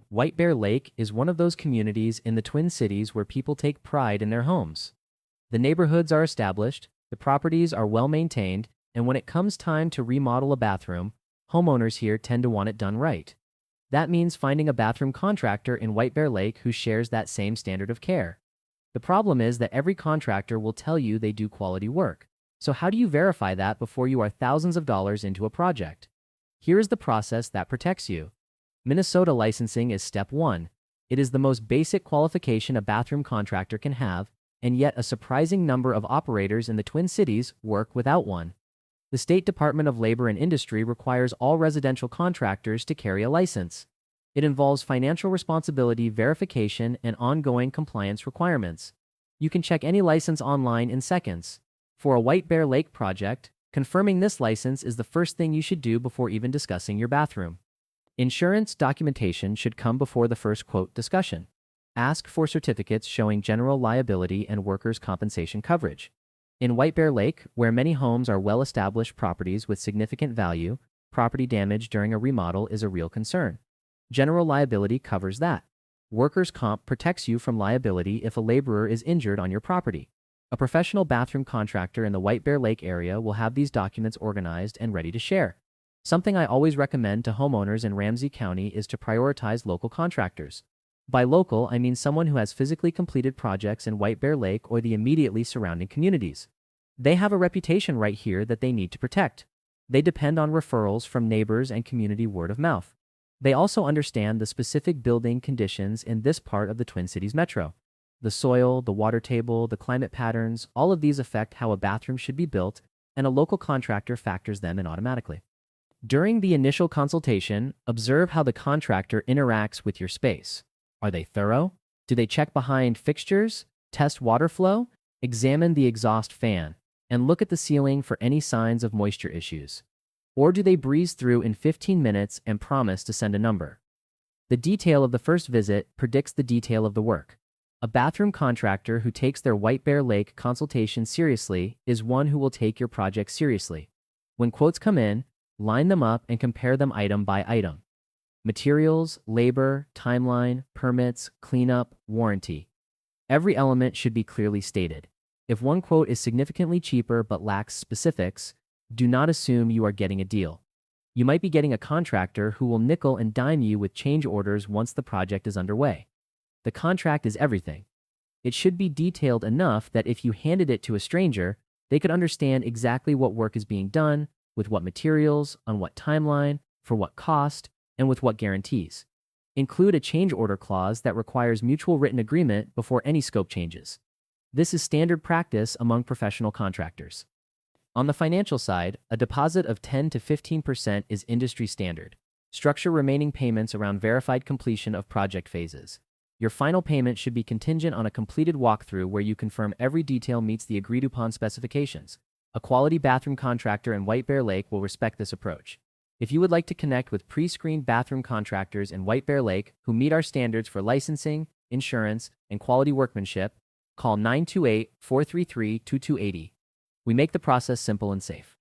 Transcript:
White Bear Lake is one of those communities in the Twin Cities where people take pride in their homes. The neighborhoods are established, the properties are well maintained, and when it comes time to remodel a bathroom, homeowners here tend to want it done right. That means finding a bathroom contractor in White Bear Lake who shares that same standard of care. The problem is that every contractor will tell you they do quality work. So how do you verify that before you are thousands of dollars into a project? Here is the process that protects you. Minnesota licensing is step 1. It is the most basic qualification a bathroom contractor can have, and yet a surprising number of operators in the Twin Cities work without one. The State Department of Labor and Industry requires all residential contractors to carry a license. It involves financial responsibility verification and ongoing compliance requirements. You can check any license online in seconds. For a White Bear Lake project, confirming this license is the first thing you should do before even discussing your bathroom. Insurance documentation should come before the first quote discussion. Ask for certificates showing general liability and workers' compensation coverage. In White Bear Lake, where many homes are well-established properties with significant value, property damage during a remodel is a real concern. General liability covers that. Workers' comp protects you from liability if a laborer is injured on your property. A professional bathroom contractor in the White Bear Lake area will have these documents organized and ready to share. Something I always recommend to homeowners in Ramsey County is to prioritize local contractors. By local, I mean someone who has physically completed projects in White Bear Lake or the immediately surrounding communities. They have a reputation right here that they need to protect. They depend on referrals from neighbors and community word of mouth. They also understand the specific building conditions in this part of the Twin Cities metro. The soil, the water table, the climate patterns, all of these affect how a bathroom should be built, and a local contractor factors them in automatically. During the initial consultation, observe how the contractor interacts with your space. Are they thorough? Do they check behind fixtures, test water flow, examine the exhaust fan, and look at the ceiling for any signs of moisture issues? Or do they breeze through in 15 minutes and promise to send a number? The detail of the first visit predicts the detail of the work. A bathroom contractor who takes their White Bear Lake consultation seriously is one who will take your project seriously. When quotes come in, line them up and compare them item by item. Materials, labor, timeline, permits, cleanup, warranty. Every element should be clearly stated. If one quote is significantly cheaper but lacks specifics, do not assume you are getting a deal. You might be getting a contractor who will nickel and dime you with change orders once the project is underway. The contract is everything. It should be detailed enough that if you handed it to a stranger, they could understand exactly what work is being done, with what materials, on what timeline, for what cost, and with what guarantees. Include a change order clause that requires mutual written agreement before any scope changes. This is standard practice among professional contractors. On the financial side, a deposit of 10 to 15% is industry standard. Structure remaining payments around verified completion of project phases. Your final payment should be contingent on a completed walkthrough where you confirm every detail meets the agreed-upon specifications. A quality bathroom contractor in White Bear Lake will respect this approach. If you would like to connect with pre-screened bathroom contractors in White Bear Lake who meet our standards for licensing, insurance, and quality workmanship, call 928-433-2280. We make the process simple and safe.